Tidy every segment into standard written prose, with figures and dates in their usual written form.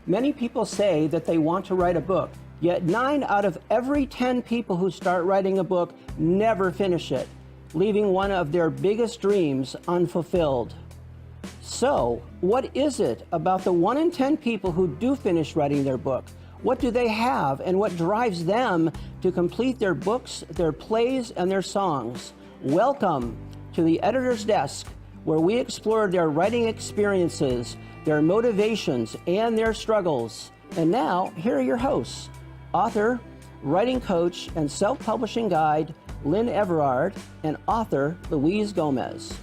Many people say that they want to write a book, yet 9 out of every 10 people who start writing a book never finish it, leaving one of their biggest dreams unfulfilled. So, what is it about the 1 in 10 people who do finish writing their book? What do they have, and what drives them to complete their books, their plays, and their songs? Welcome to the Editor's Desk, where we explore their writing experiences, their motivations, and their struggles. And now, here are your hosts, author, writing coach, and self-publishing guide, Lynn Everard, and author, Louise Gomez.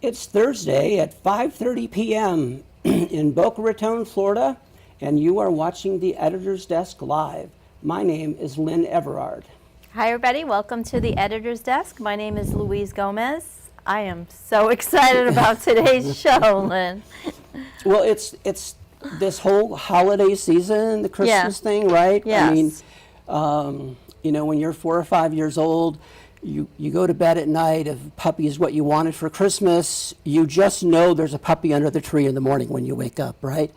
It's Thursday at 5:30 p.m. in Boca Raton, Florida, and you are watching the Editor's Desk Live. My name is Lynn Everard. Hi everybody, welcome to the Editor's Desk. My name is Louise Gomez. I am so excited about today's show, Lynn. Well, it's this whole holiday season, the Christmas thing, right? Yes. I mean, when you're 4 or 5 years old, you go to bed at night. If puppy is what you wanted for Christmas, you just know there's a puppy under the tree in the morning when you wake up, right?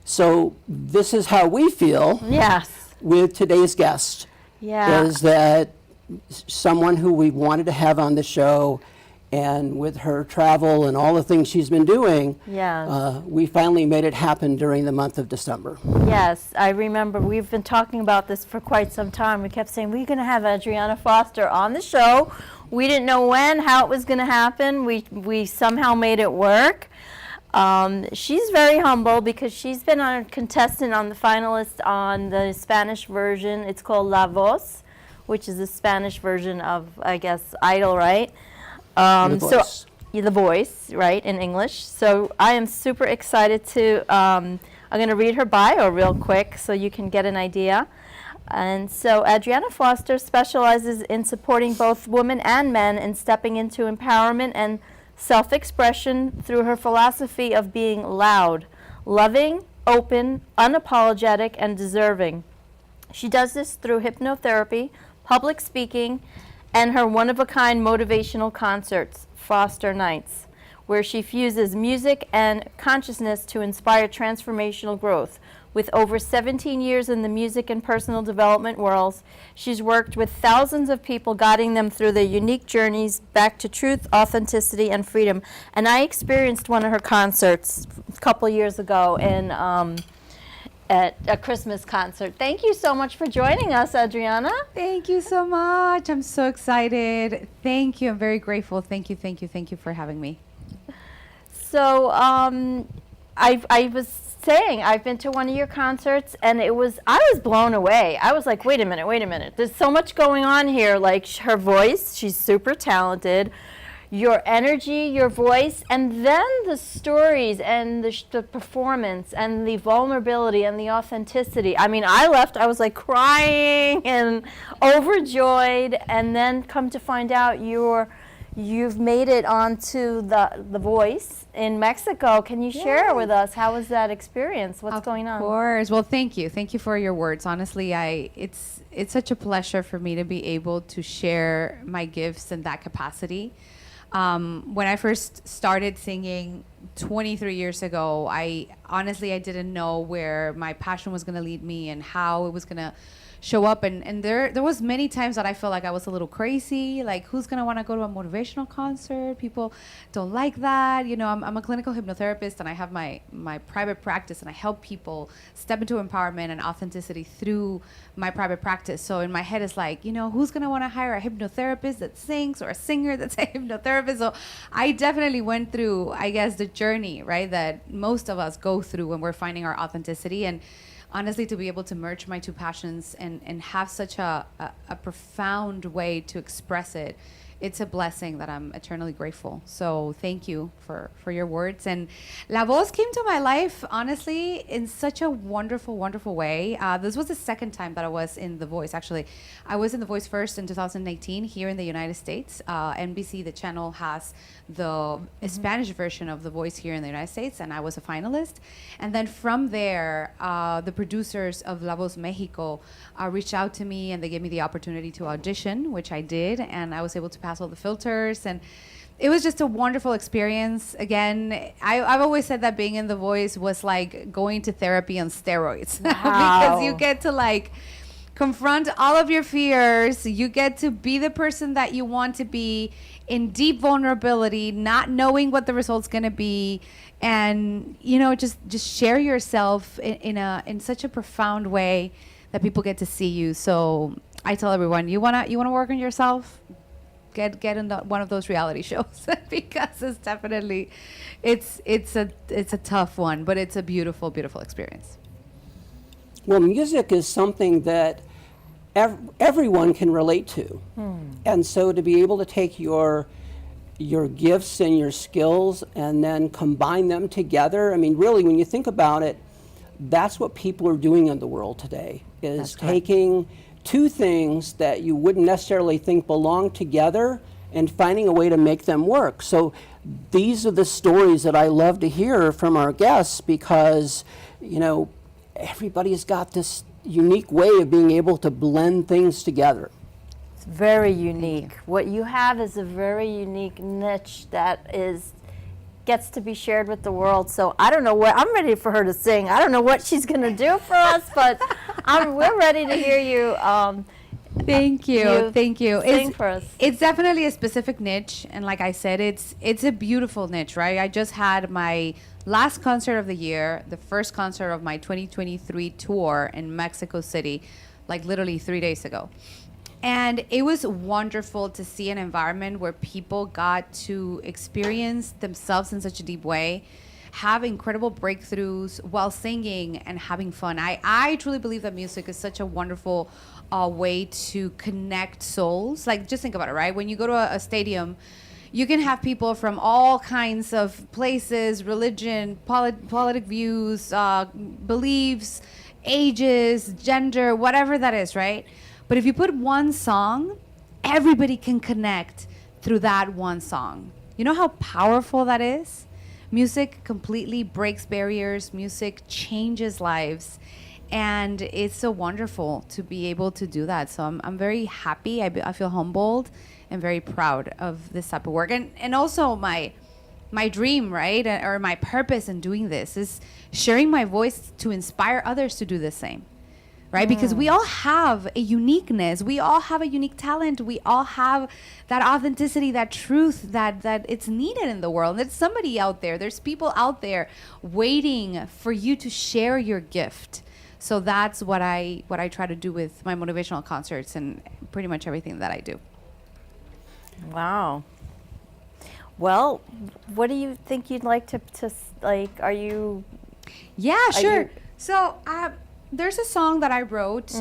So this is how we feel. Yes. With today's guest. Yeah. Is that someone who we wanted to have on the show, and with her travel and all the things she's been doing, we finally made it happen during the month of December. Yes, I remember we've been talking about this for quite some time. We kept saying, we're going to have Adrianna Foster on the show. We didn't know when, how it was going to happen. We somehow made it work. She's very humble because she's been a contestant on the finalist on the Spanish version. It's called La Voz, which is the Spanish version of, I guess, Idol, right? The Voice. The Voice, right, in English. So I am super excited to, I'm going to read her bio real quick so you can get an idea. And so Adrianna Foster specializes in supporting both women and men in stepping into empowerment and self-expression through her philosophy of being loud, loving, open, unapologetic, and deserving. She does this through hypnotherapy, public speaking, and her one-of-a-kind motivational concerts, Foster Nights, where she fuses music and consciousness to inspire transformational growth. With over 17 years in the music and personal development worlds, she's worked with thousands of people, guiding them through their unique journeys back to truth, authenticity, and freedom. And I experienced one of her concerts a couple years ago at a Christmas concert. Thank you so much for joining us, Adrianna. Thank you so much. I'm so excited. Thank you. I'm very grateful. Thank you for having me. So I was saying, I've been to one of your concerts, and I was blown away. I was like, wait a minute. There's so much going on here. Like her voice, she's super talented. Your energy, your voice, and then the stories and the performance and the vulnerability and the authenticity. I mean, I left, I was like crying and overjoyed, and then come to find out you've made it onto the Voice in Mexico. Can you share with us, how was that experience? What's going on? Of course. Well, thank you for your words. Honestly, it's such a pleasure for me to be able to share my gifts in that capacity. When I first started singing 23 years ago, I didn't know where my passion was going to lead me and how it was going to show up. And there was many times that I felt like I was a little crazy, like who's going to want to go to a motivational concert? People don't like that. I'm a clinical hypnotherapist, and I have my private practice, and I help people step into empowerment and authenticity through my private practice. So in my head, it's like, who's going to want to hire a hypnotherapist that sings, or a singer that's a hypnotherapist? So I definitely went through, I guess, the journey, right, that most of us go through when we're finding our authenticity. And honestly, to be able to merge my two passions and have such a profound way to express it, it's a blessing that I'm eternally grateful. So thank you for your words. And La Voz came to my life, honestly, in such a wonderful, wonderful way. This was the second time that I was in The Voice, actually. I was in The Voice first in 2018 here in the United States. NBC, the channel, has the Spanish version of The Voice here in the United States, and I was a finalist. And then from there, the producers of La Voz Mexico reached out to me, and they gave me the opportunity to audition, which I did, and I was able to pass all the filters. And it was just a wonderful experience. Again, I've always said that being in The Voice was like going to therapy on steroids. Wow. Because you get to like confront all of your fears. You get to be the person that you want to be in deep vulnerability, not knowing what the result's going to be. And, you know, just share yourself in such a profound way that people get to see you. So I tell everyone, you wanna work on yourself, get in one of those reality shows because it's definitely it's a tough one, but it's a beautiful, beautiful experience. Well, music is something that everyone can relate to. And so to be able to take your gifts and your skills and then combine them together, I mean, really, when you think about it, that's what people are doing in the world today, is taking two things that you wouldn't necessarily think belong together and finding a way to make them work. So these are the stories that I love to hear from our guests, because, you know, everybody's got this unique way of being able to blend things together. It's very unique. What you have is a very unique niche that gets to be shared with the world. So I don't know what, I'm ready for her to sing. I don't know what she's going to do for us, but we're ready to hear you. Thank you. Thank you. Sing for us. It's definitely a specific niche, and like I said, it's a beautiful niche, right? I just had my last concert of the year, the first concert of my 2023 tour in Mexico City, like literally 3 days ago. And it was wonderful to see an environment where people got to experience themselves in such a deep way, have incredible breakthroughs while singing and having fun. I truly believe that music is such a wonderful way to connect souls. Like, just think about it, right? When you go to a stadium, you can have people from all kinds of places, religion, politic views, beliefs, ages, gender, whatever that is, right? But if you put one song, everybody can connect through that one song. You know how powerful that is? Music completely breaks barriers. Music changes lives. And it's so wonderful to be able to do that. So I'm very happy. I feel humbled and very proud of this type of work. And also my dream, right, or my purpose in doing this is sharing my voice to inspire others to do the same. Right? Because we all have a uniqueness. We all have a unique talent. We all have that authenticity, that truth that it's needed in the world. There's somebody out there. There's people out there waiting for you to share your gift. So that's what I try to do with my motivational concerts and pretty much everything that I do. Wow. Well, what do you think you'd like to like, are you? Yeah, sure. So, there's a song that I wrote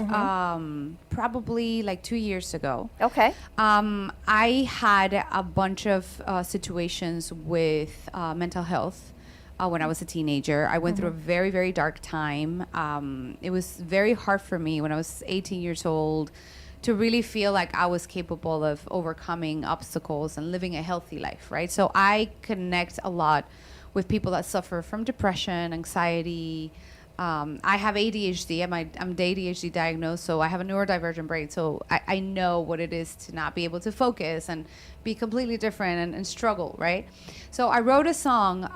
probably like 2 years ago. Okay. I had a bunch of situations with mental health when I was a teenager. I went through a very, very dark time. It was very hard for me when I was 18 years old to really feel like I was capable of overcoming obstacles and living a healthy life, right? So I connect a lot with people that suffer from depression, anxiety. I have ADHD. I'm ADHD diagnosed, so I have a neurodivergent brain. So I know what it is to not be able to focus and be completely different and struggle, right? So I wrote a song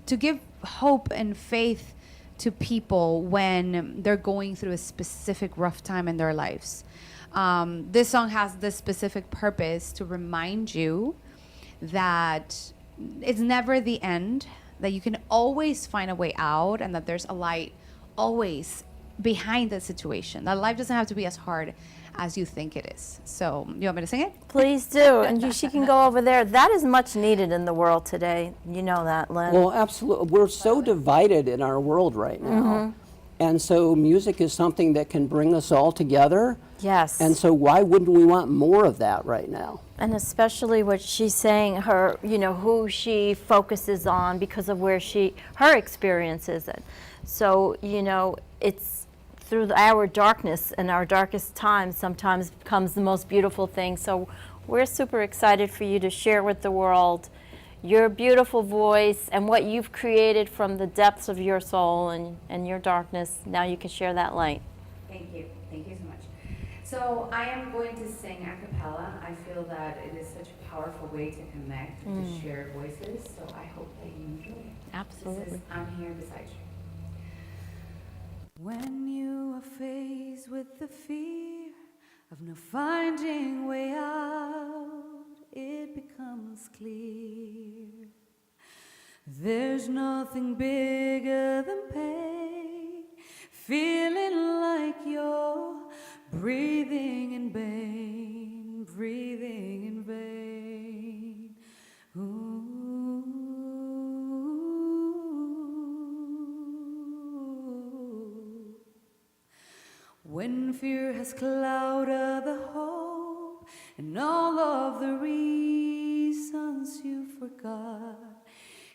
to give hope and faith to people when they're going through a specific rough time in their lives. This song has the specific purpose to remind you that it's never the end, that you can always find a way out, and that there's a light always behind the situation. That life doesn't have to be as hard as you think it is. So, you want me to sing it? Please do. And she can go over there. That is much needed in the world today. You know that, Lynn. Well, absolutely. We're so divided in our world right now. And so music is something that can bring us all together. Yes. And so why wouldn't we want more of that right now? And especially what she's saying, her, you know, who she focuses on because of where her experience is. So, you know, it's through our darkness and our darkest times sometimes comes the most beautiful thing. So we're super excited for you to share with the world your beautiful voice and what you've created from the depths of your soul and your darkness. Now you can share that light. Thank you. Thank you so much. So I am going to sing a cappella. I feel that it is such a powerful way to connect and to share voices. So I hope that you enjoy it. Absolutely. This is I'm Here Beside You. When you are faced with the fear of not finding way out, it becomes clear. There's nothing bigger than pain, feeling like you're breathing in vain, breathing in vain. Ooh. When fear has clouded the hope and all of the reasons you forgot,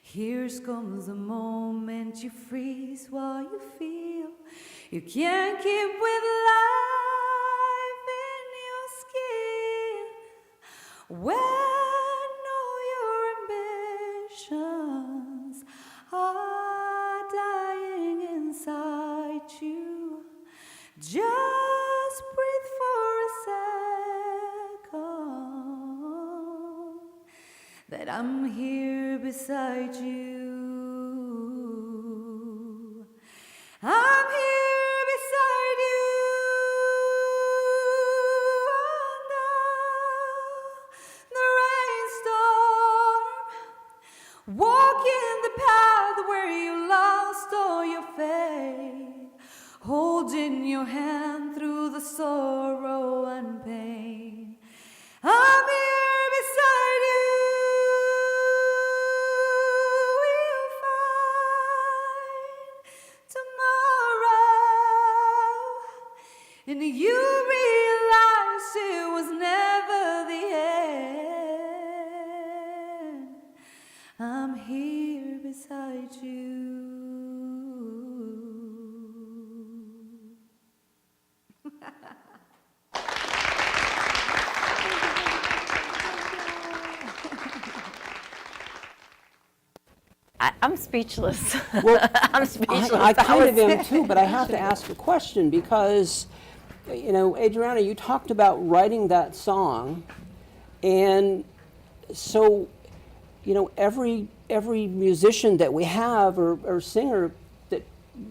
here comes the moment you freeze while you feel you can't keep with life in your skin. When all your ambitions are dying inside you, just breathe for a second, that I'm here beside you. I'm here beside you under the rainstorm, walking the path where you lost all your faith, holding your hand through the sorrow and pain. I'm here beside you. We'll find tomorrow, and you realize it was never the end. I'm here beside you. I'm speechless. Well, I'm speechless. I That kind of was- am too, but I have to ask a question because, you know, Adrianna, you talked about writing that song, and so, you know, every musician that we have or singer that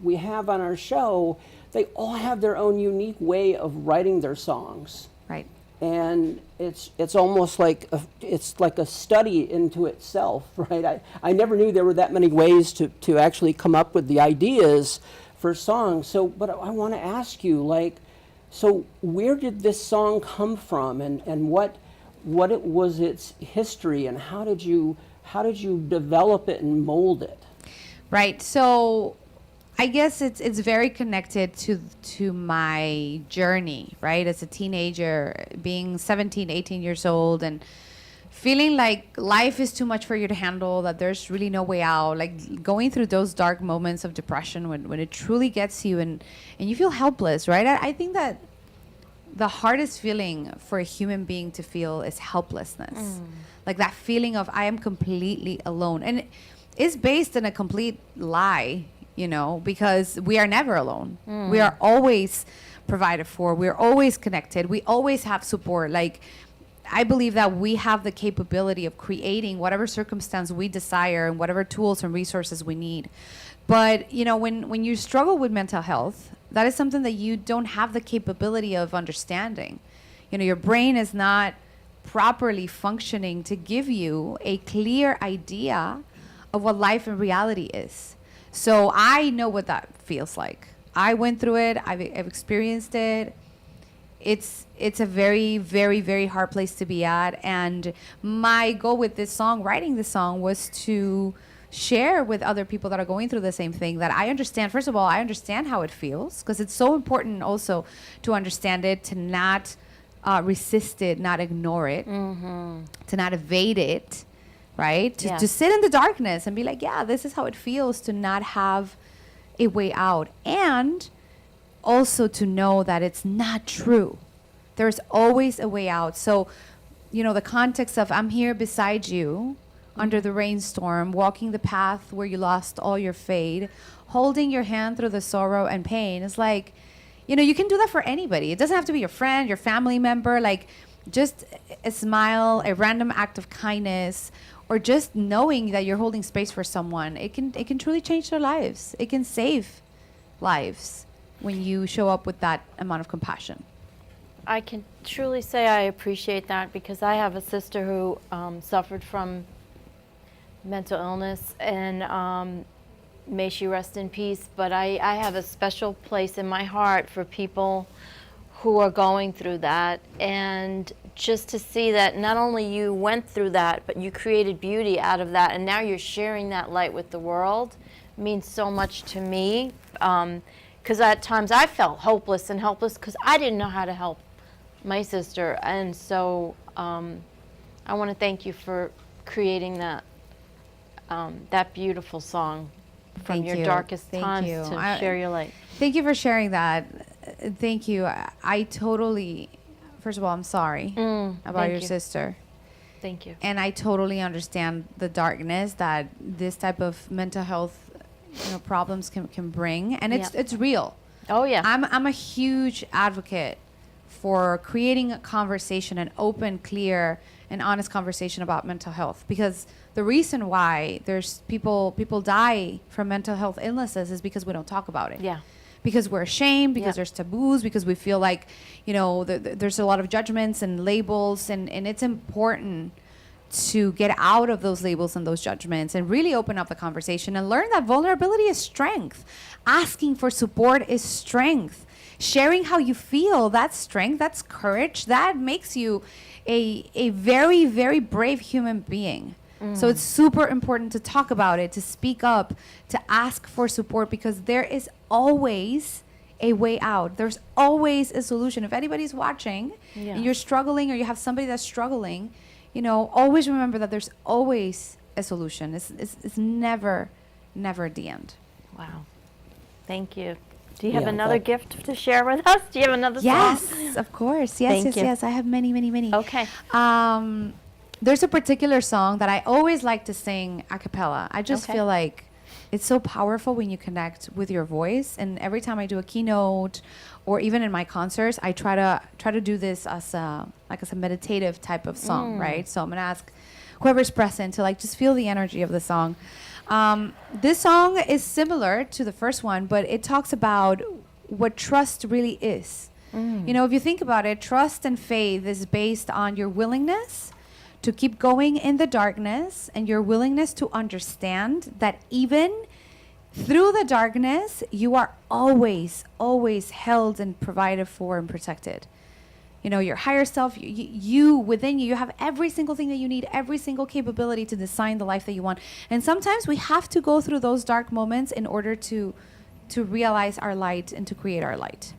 we have on our show, they all have their own unique way of writing their songs. Right. And it's almost like it's like a study into itself, right? I never knew there were that many ways to actually come up with the ideas for songs. So, but I want to ask you, like, so where did this song come from, and what it was its history, and how did you develop it and mold it? Right. So I guess it's very connected to my journey, right? As a teenager, being 17, 18 years old, and feeling like life is too much for you to handle, that there's really no way out, like going through those dark moments of depression when it truly gets you and you feel helpless, right? I think that the hardest feeling for a human being to feel is helplessness. Like that feeling of I am completely alone. And it's based in a complete lie, you know, because we are never alone. We are always provided for. We're always connected. We always have support. Like, I believe that we have the capability of creating whatever circumstance we desire and whatever tools and resources we need. But, you know, when you struggle with mental health, that is something that you don't have the capability of understanding. You know, your brain is not properly functioning to give you a clear idea of what life in reality is. So I know what that feels like. I went through it. I've experienced it. It's a very, very, very hard place to be at. And my goal with this song, writing this song, was to share with other people that are going through the same thing, that I understand. First of all, I understand how it feels, because it's so important also to understand it, to not resist it, not ignore it, to not evade it, right? To sit in the darkness and be like, yeah, this is how it feels to not have a way out. And also to know that it's not true. There's always a way out. So, you know, the context of I'm here beside you under the rainstorm, walking the path where you lost all your faith, holding your hand through the sorrow and pain is like, you can do that for anybody. It doesn't have to be your friend, your family member. Like, just a smile, a random act of kindness, or just knowing that you're holding space for someone. It can truly change their lives. It can save lives when you show up with that amount of compassion. I can truly say I appreciate that, because I have a sister who suffered from mental illness, and may she rest in peace. But I have a special place in my heart for people who are going through that, and just to see that not only you went through that, but you created beauty out of that, and now you're sharing that light with the world, means so much to me. Because at times I felt hopeless and helpless because I didn't know how to help my sister, and so I want to thank you for creating that that beautiful song from Thank your you. darkest Thank times you. to share your light. Thank you for sharing that. Thank you. I totally, first of all, I'm sorry about thank your you. sister. Thank you. And I totally understand the darkness that this type of mental health problems can bring. And it's real. Oh yeah. I'm a huge advocate for creating a conversation, an open, clear, and honest conversation about mental health, because the reason why there's people die from mental health illnesses is because we don't talk about it. Yeah. Because we're ashamed, because Yeah. there's taboos, because we feel like, there's a lot of judgments and labels, and it's important to get out of those labels and those judgments and really open up the conversation and learn that vulnerability is strength. Asking for support is strength. Sharing how you feel, that's strength, that's courage. That makes you a very, very brave human being. So it's super important to talk about it, to speak up, to ask for support, because there is always a way out. There's always a solution. If anybody's watching and you're struggling, or you have somebody that's struggling, always remember that there's always a solution. It's never the end. Wow. Thank you. Do you have Yeah, another that- gift to share with us? Do you have another song? Yes, of course. Yes, Thank you. yes. I have many. Okay. There's a particular song that I always like to sing a cappella. I just Okay. feel like it's so powerful when you connect with your voice. And every time I do a keynote, or even in my concerts, I try to do this as a meditative type of song, right? So I'm gonna ask whoever's present to just feel the energy of the song. This song is similar to the first one, but it talks about what trust really is. If you think about it, trust and faith is based on your willingness to keep going in the darkness, and your willingness to understand that even through the darkness, you are always held and provided for and protected. Your higher self, you within you have every single thing that you need, every single capability to design the life that you want. And sometimes we have to go through those dark moments in order to realize our light and to create our light.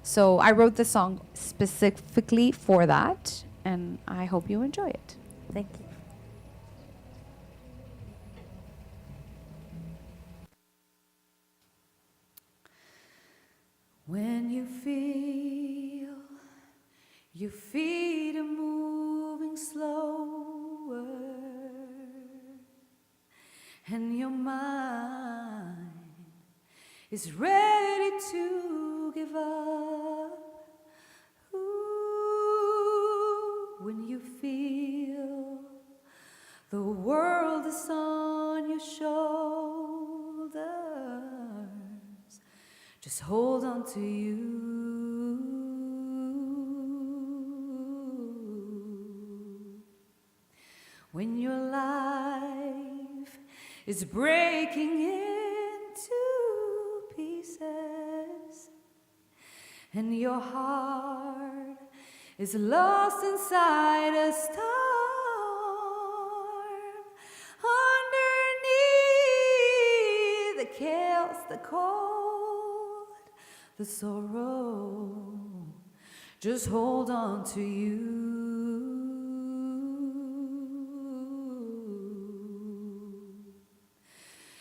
So I wrote the song specifically for that, and I hope you enjoy it. Thank you. When you feel your feet are moving slower, and your mind is ready to give up. Ooh, when you feel the world is on your shoulders, just hold on to you. When your life is breaking into pieces, and your heart is lost inside a storm, underneath the chaos, the cold, the sorrow, just hold on to you.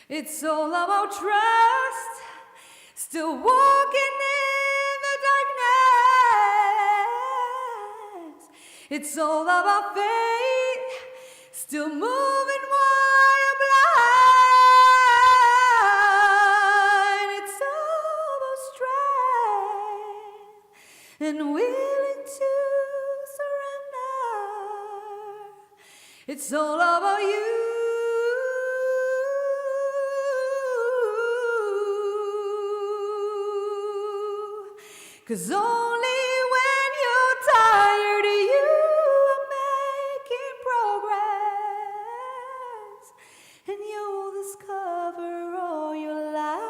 It's all about trust, still walking in the darkness. It's all about faith, still moving while you're blind. It's all about strength, and willing to surrender. It's all about you. 'Cause only when you're tired you are making progress, and you'll discover all your light.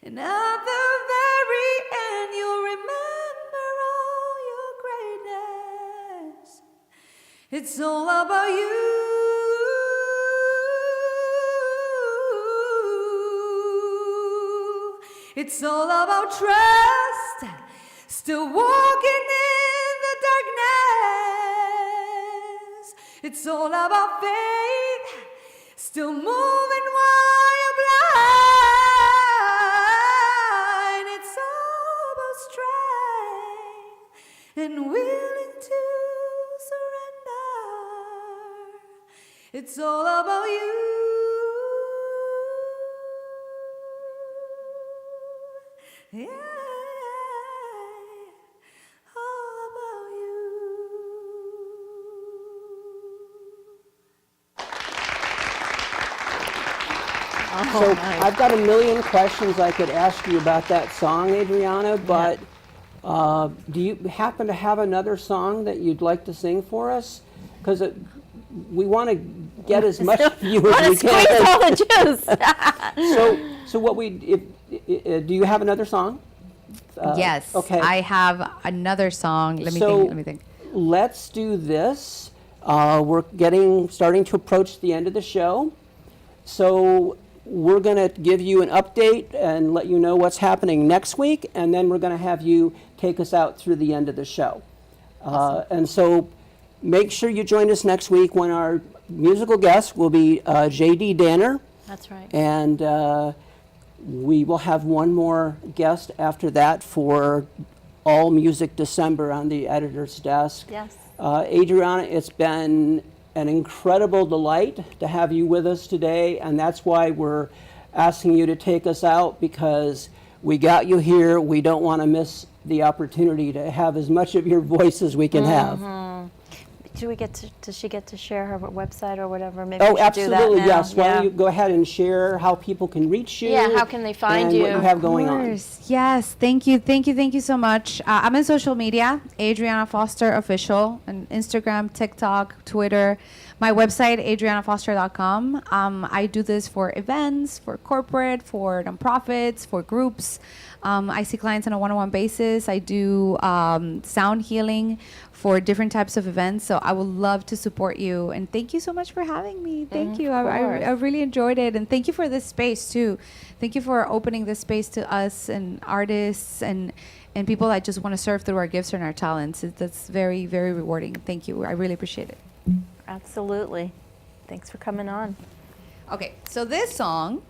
And at the very end you'll remember all your greatness. It's all about you. It's all about trust, still walking in the darkness. It's all about faith, still moving while you're blind. It's all about strength and willing to surrender. It's all about you. Yeah, all about you. So I've got a million questions I could ask you about that song, Adrianna, but do you happen to have another song that you'd like to sing for us? Because we want to get as much of you as we can. Squeeze all the juice. So what do you have another song? Yes. Okay. I have another song. Let me think. Let's do this. We're starting to approach the end of the show. So we're going to give you an update and let you know what's happening next week, and then we're going to have you take us out through the end of the show. Awesome. And so make sure you join us next week when our musical guest will be J.D. Danner. That's right. And we will have one more guest after that for All Music December on the editor's desk. Yes. Adrianna, it's been an incredible delight to have you with us today, and that's why we're asking you to take us out, because we got you here. We don't want to miss the opportunity to have as much of your voice as we can have. Does she get to share her website or whatever? Maybe Oh, we should do that absolutely, now. yes. Why Yeah. don't you go ahead and share how people can reach you? Yeah, how can they find and you? what you have going on. course. Yes, thank you so much. I'm in social media, Adrianna Foster Official, on Instagram, TikTok, Twitter. My website, adriannafoster.com. I do this for events, for corporate, for nonprofits, for groups. I see clients on a one-on-one basis. I do sound healing for different types of events. So I would love to support you. And thank you so much for having me. Thank you. I really enjoyed it. And thank you for this space too. Thank you for opening this space to us and artists and people that just want to serve through our gifts and our talents. That's very, very rewarding. Thank you. I really appreciate it. Absolutely. Thanks for coming on. Okay, so this song,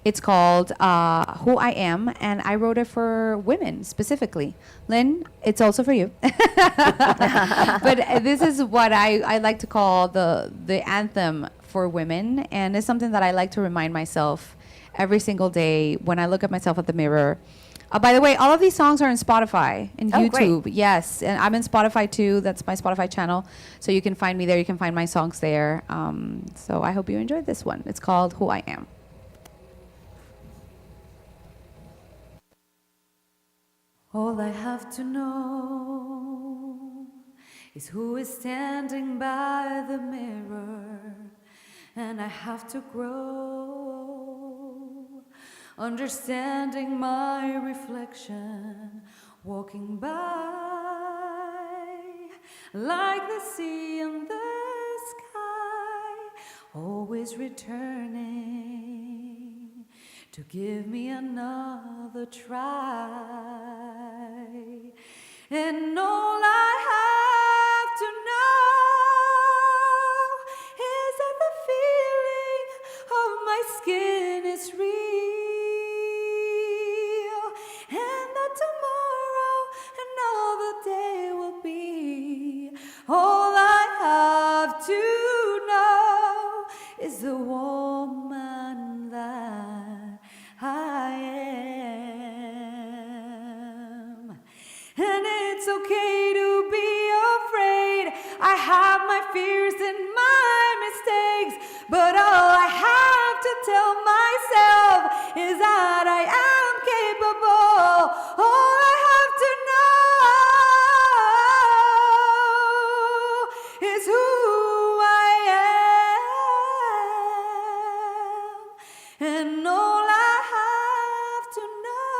it's called Who I Am, and I wrote it for women specifically. Lynn, it's also for you. But this is what I like to call the anthem for women, and it's something that I like to remind myself every single day when I look at myself at the mirror. By the way, all of these songs are on Spotify and YouTube. Great. Yes, and I'm in Spotify too. That's my Spotify channel. So you can find me there. You can find my songs there. So I hope you enjoyed this one. It's called Who I Am. All I have to know is who is standing by the mirror, and I have to grow, understanding my reflection, walking by like the sea and the sky, always returning to give me another try. And all I have to know is that the feeling of my skin is real, and that tomorrow another day will be. All I have to know is the woman that I am. is that I am capable. All I have to know is who I am, and all I have to know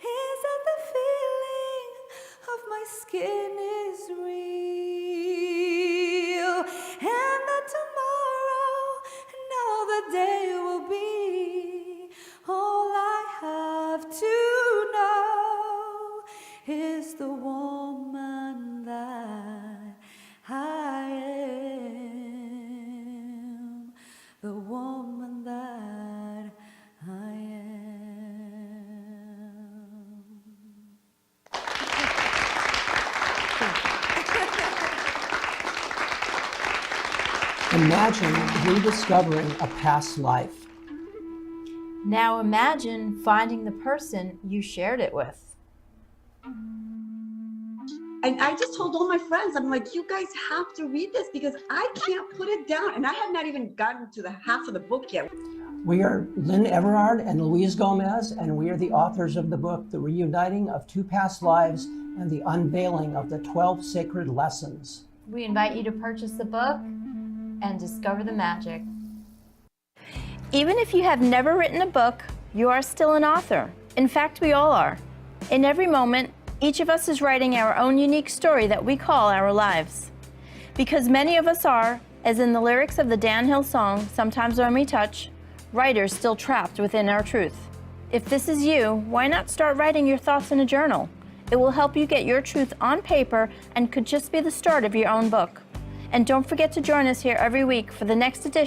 is that the feeling of my skin is real, and that tomorrow another day will be. All I have to know is the woman that I am, the woman that I am. Imagine rediscovering a past life. Now imagine finding the person you shared it with. And I just told all my friends, I'm like, you guys have to read this because I can't put it down. And I have not even gotten to the half of the book yet. We are Lynn Everard and Louise Gomez, and we are the authors of the book, The Reuniting of Two Past Lives and the Unveiling of the 12 Sacred Lessons. We invite you to purchase the book and discover the magic. Even if you have never written a book, you are still an author. In fact, we all are. In every moment, each of us is writing our own unique story that we call our lives. Because many of us are, as in the lyrics of the Dan Hill song, Sometimes When We Touch, writers still trapped within our truth. If this is you, why not start writing your thoughts in a journal? It will help you get your truth on paper and could just be the start of your own book. And don't forget to join us here every week for the next edition